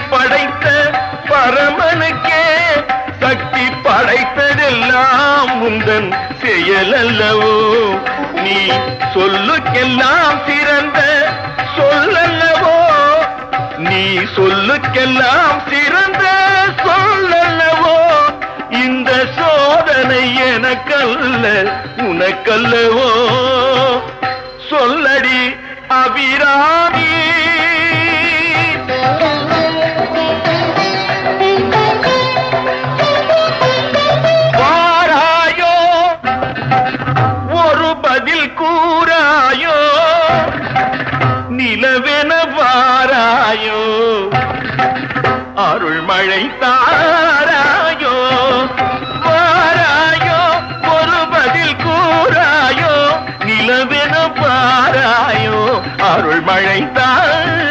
படைத்த பரமனுக்கே சக்தி படைத்ததெல்லாம் உந்தன் செயல் அல்லவோ? நீ சொல்லுக்கெல்லாம் சிறந்த சொல்லல்லவோ? நீ சொல்லுக்கெல்லாம் சிறந்த சொல்லல்லவோ? இந்த சோதனை எனக்கல்ல உனக்கல்லவோ? சொல்லடி அபிராமி. வாராயோ ஒரு பதில் கூறாயோ? நிலவென வாராயோ அருள்மழை தாராயோ? வாராயோ ஒரு பதில் கூறாயோ? நிலவென வாராயோ அருள்மழை தாராயோ?